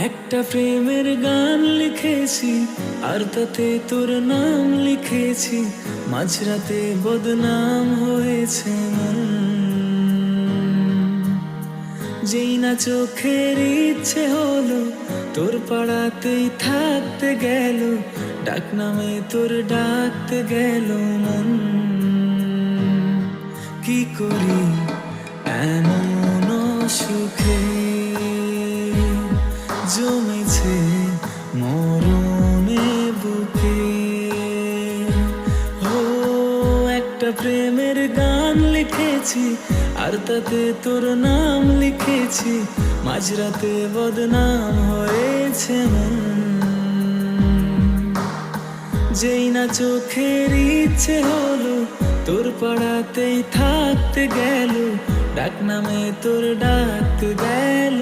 একটা প্রেমের গান লিখেছি আর তাতে তোর নাম লিখেছি, মাঝরাতে বদনাম হয়েছে মন। যেই না চোখের ইচ্ছে হলো তোর পাড়াতেই থাকতে গেল, ডাক নামে তোর ডাকতে গেল মন। কি করি এমন সুখে জমেছে মরণে বুকে। ও একটা প্রেমের গান লিখেছি আর তাতে তোর নাম লিখেছি, মাঝরাতে বদনাম হয়েছে মন। যেই না চোখের ইচ্ছে হলো তোর পাড়াতেই থাকতে গেল, ডাক নামে তোর ডাকতে গেল।